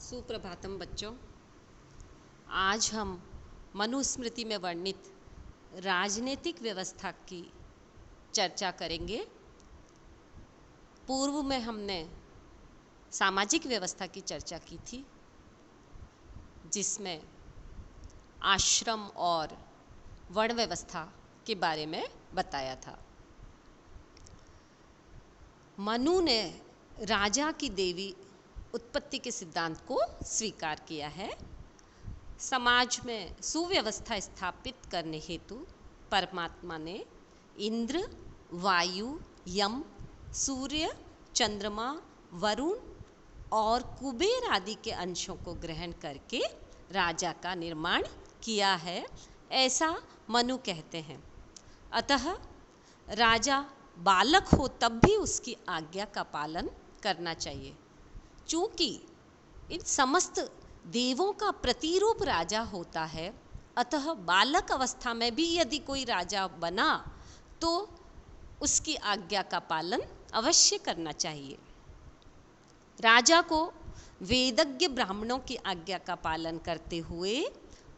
सुप्रभातम बच्चों। आज हम मनुस्मृति में वर्णित राजनीतिक व्यवस्था की चर्चा करेंगे। पूर्व में हमने सामाजिक व्यवस्था की चर्चा की थी, जिसमें आश्रम और वर्ण व्यवस्था के बारे में बताया था। मनु ने राजा की देवी उत्पत्ति के सिद्धांत को स्वीकार किया है। समाज में सुव्यवस्था स्थापित करने हेतु परमात्मा ने इंद्र, वायु, यम, सूर्य, चंद्रमा, वरुण और कुबेर आदि के अंशों को ग्रहण करके राजा का निर्माण किया है, ऐसा मनु कहते हैं। अतः राजा बालक हो तब भी उसकी आज्ञा का पालन करना चाहिए। चूँकि इन समस्त देवों का प्रतिरूप राजा होता है, अतः बालक अवस्था में भी यदि कोई राजा बना तो उसकी आज्ञा का पालन अवश्य करना चाहिए। राजा को वेदज्ञ ब्राह्मणों की आज्ञा का पालन करते हुए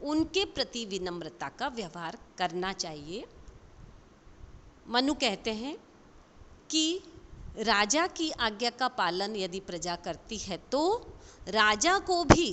उनके प्रति विनम्रता का व्यवहार करना चाहिए। मनु कहते हैं कि राजा की आज्ञा का पालन यदि प्रजा करती है तो राजा को भी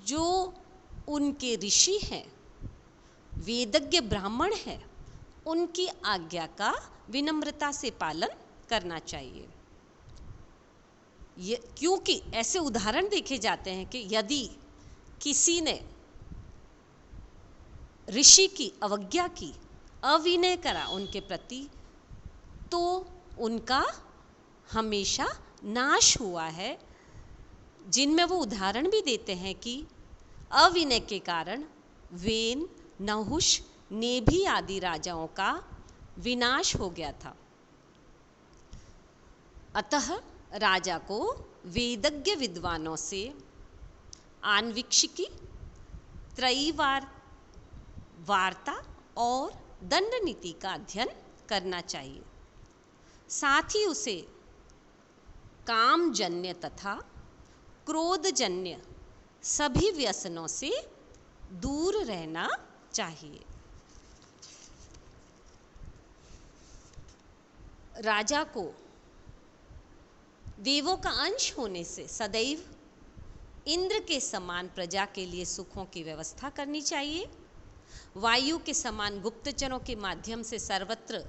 जो उनके ऋषि हैं, वेदज्ञ ब्राह्मण हैं, उनकी आज्ञा का विनम्रता से पालन करना चाहिए। क्योंकि ऐसे उदाहरण देखे जाते हैं कि यदि किसी ने ऋषि की अवज्ञा की, अविनय करा उनके प्रति, तो उनका हमेशा नाश हुआ है। जिनमें वो उदाहरण भी देते हैं कि अविनय के कारण वेन, नहुष, नेभी आदि राजाओं का विनाश हो गया था। अतः राजा को वेदज्ञ विद्वानों से आन्वीक्षिकी, त्रयीवार वार्ता और दंड नीति का अध्ययन करना चाहिए। साथ ही उसे कामजन्य तथा क्रोधजन्य सभी व्यसनों से दूर रहना चाहिए। राजा को देवों का अंश होने से सदैव इंद्र के समान प्रजा के लिए सुखों की व्यवस्था करनी चाहिए। वायु के समान गुप्तचरों के माध्यम से सर्वत्र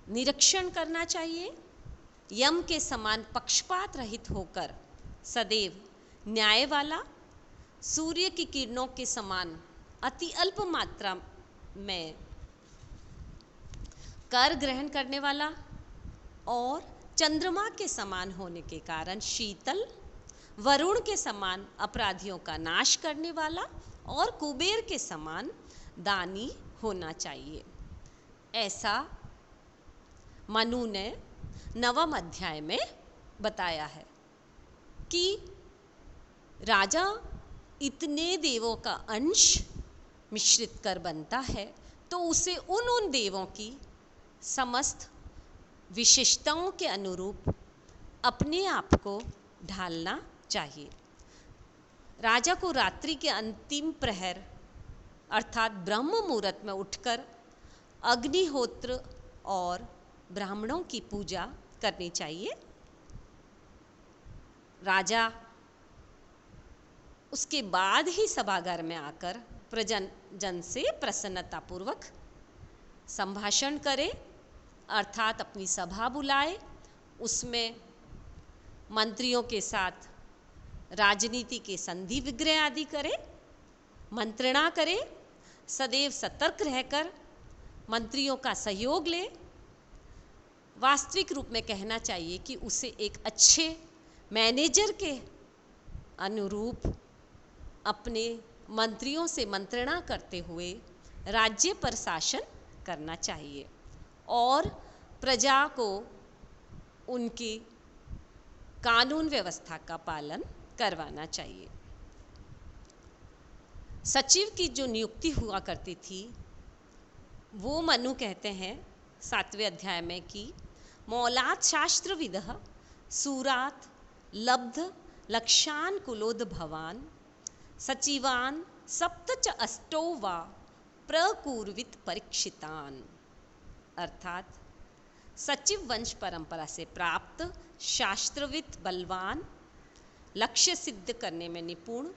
निरीक्षण करना चाहिए। यम के समान पक्षपात रहित होकर सदैव न्याय वाला, सूर्य की किरणों के समान अति अल्प मात्रा में कर ग्रहण करने वाला और चंद्रमा के समान होने के कारण शीतल, वरुण के समान अपराधियों का नाश करने वाला और कुबेर के समान दानी होना चाहिए। ऐसा मनु ने 9वें अध्याय में बताया है कि राजा इतने देवों का अंश मिश्रित कर बनता है तो उसे उन देवों की समस्त विशेषताओं के अनुरूप अपने आप को ढालना चाहिए। राजा को रात्रि के अंतिम प्रहर अर्थात ब्रह्म मुहूर्त में उठकर अग्निहोत्र और ब्राह्मणों की पूजा करनी चाहिए। राजा उसके बाद ही सभागार में आकर प्रजन से प्रसन्नतापूर्वक संभाषण करे, अर्थात अपनी सभा बुलाए, उसमें मंत्रियों के साथ राजनीति के संधि विग्रह आदि करे, मंत्रणा करे, सदैव सतर्क रहकर मंत्रियों का सहयोग ले। वास्तविक रूप में कहना चाहिए कि उसे एक अच्छे मैनेजर के अनुरूप अपने मंत्रियों से मंत्रणा करते हुए राज्य पर शासन करना चाहिए और प्रजा को उनकी कानून व्यवस्था का पालन करवाना चाहिए। सचिव की जो नियुक्ति हुआ करती थी, वो मनु कहते हैं 7वें अध्याय में कि मौलात शास्त्रविदः सूरात लब्ध लक्षान कुलोद्भवान सचिवान सप्त च अष्टौ वा प्रकुर्वित परीक्षितान। अर्थात सचिव वंश परंपरा से प्राप्त शास्त्रविद बलवान, लक्ष्य सिद्ध करने में निपुण,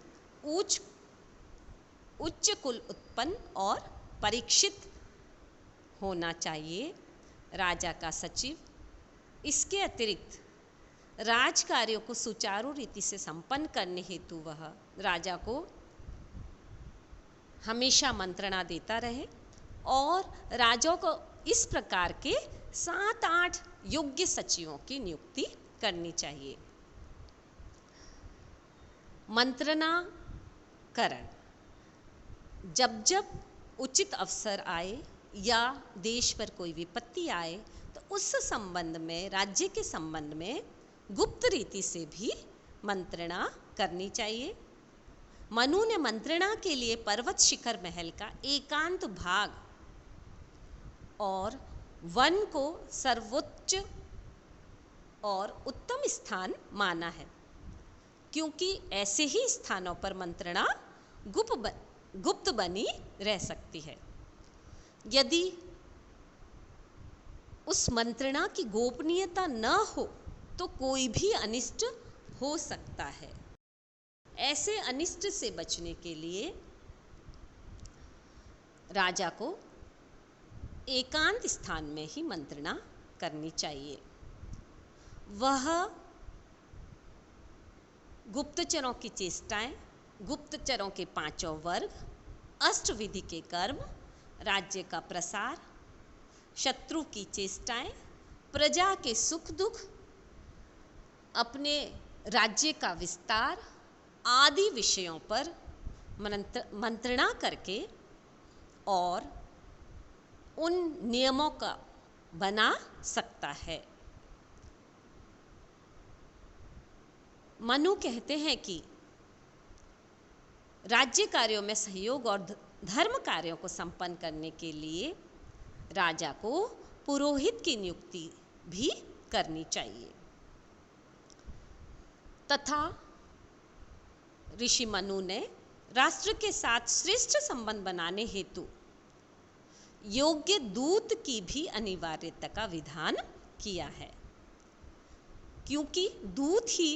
उच्च कुल उत्पन्न और परीक्षित होना चाहिए राजा का सचिव। इसके अतिरिक्त राज कार्यों को सुचारू रीति से संपन्न करने हेतु वह राजा को हमेशा मंत्रणा देता रहे और राजा को इस प्रकार के 7-8 योग्य सचिवों की नियुक्ति करनी चाहिए। मंत्रणा करण, जब जब उचित अवसर आए या देश पर कोई विपत्ति आए तो उस संबंध में, राज्य के संबंध में गुप्त रीति से भी मंत्रणा करनी चाहिए। मनु ने मंत्रणा के लिए पर्वत शिखर महल का एकांत भाग और वन को सर्वोच्च और उत्तम स्थान माना है, क्योंकि ऐसे ही स्थानों पर मंत्रणा गुप्त बनी रह सकती है। यदि उस मंत्रणा की गोपनीयता न हो तो कोई भी अनिष्ट हो सकता है। ऐसे अनिष्ट से बचने के लिए राजा को एकांत स्थान में ही मंत्रणा करनी चाहिए। वह गुप्तचरों की चेष्टाएं, गुप्तचरों के 5 वर्ग, अष्टविधि के कर्म, राज्य का प्रसार, शत्रु की चेष्टाएं, प्रजा के सुख दुख, अपने राज्य का विस्तार आदि विषयों पर मंत्रणा करके और उन नियमों का बना सकता है। मनु कहते हैं कि राज्य कार्यों में सहयोग और धर्म कार्यों को संपन्न करने के लिए राजा को पुरोहित की नियुक्ति भी करनी चाहिए। तथा ऋषि मनु ने राष्ट्र के साथ श्रेष्ठ संबंध बनाने हेतु योग्य दूत की भी अनिवार्यता का विधान किया है, क्योंकि दूत ही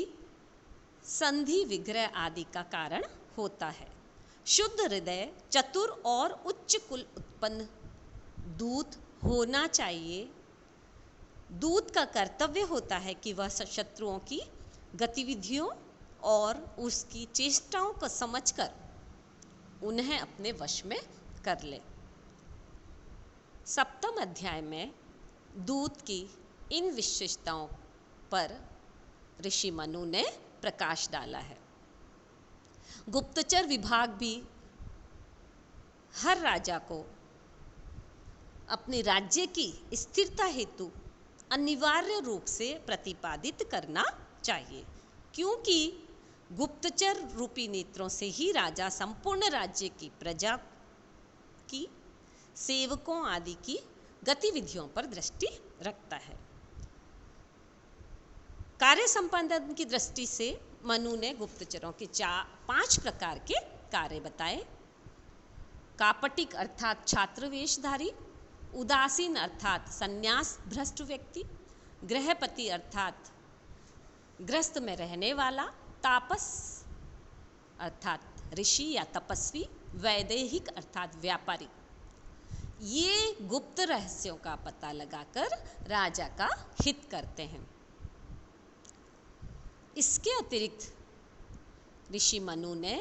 संधि विग्रह आदि का कारण होता है। शुद्ध हृदय, चतुर और उच्च कुल उत्पन्न दूत होना चाहिए। दूत का कर्तव्य होता है कि वह शत्रुओं की गतिविधियों और उसकी चेष्टाओं को समझकर उन्हें अपने वश में कर ले। 7वें अध्याय में दूत की इन विशेषताओं पर ऋषि मनु ने प्रकाश डाला है। गुप्तचर विभाग भी हर राजा को अपने राज्य की स्थिरता हेतु अनिवार्य रूप से प्रतिपादित करना चाहिए, क्योंकि गुप्तचर रूपी नेत्रों से ही राजा संपूर्ण राज्य की प्रजा की, सेवकों आदि की गतिविधियों पर दृष्टि रखता है। कार्य संपादन की दृष्टि से मनु ने गुप्तचरों के 5 प्रकार के कार्य बताए। कापटिक अर्थात छात्र वेशधारी, उदासीन अर्थात संन्यास भ्रष्ट व्यक्ति, गृहपति अर्थात गृहस्थ में रहने वाला, तापस अर्थात ऋषि या तपस्वी, वैदेहिक अर्थात व्यापारी। ये गुप्त रहस्यों का पता लगाकर राजा का हित करते हैं। इसके अतिरिक्त ऋषि मनु ने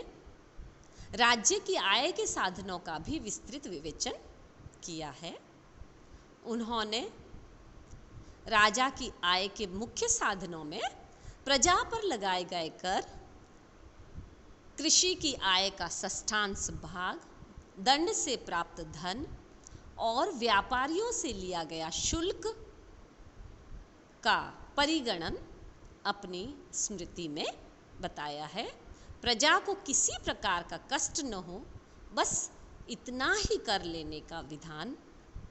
राज्य की आय के साधनों का भी विस्तृत विवेचन किया है। उन्होंने राजा की आय के मुख्य साधनों में प्रजा पर लगाए गए कर, कृषि की आय का 6वां भाग, दंड से प्राप्त धन और व्यापारियों से लिया गया शुल्क का परिगणन अपनी स्मृति में बताया है। प्रजा को किसी प्रकार का कष्ट न हो, बस इतना ही कर लेने का विधान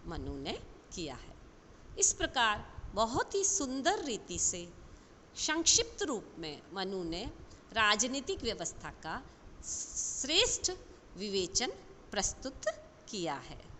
मनु ने किया है। इस प्रकार बहुत ही सुंदर रीति से संक्षिप्त रूप में मनु ने राजनीतिक व्यवस्था का श्रेष्ठ विवेचन प्रस्तुत किया है।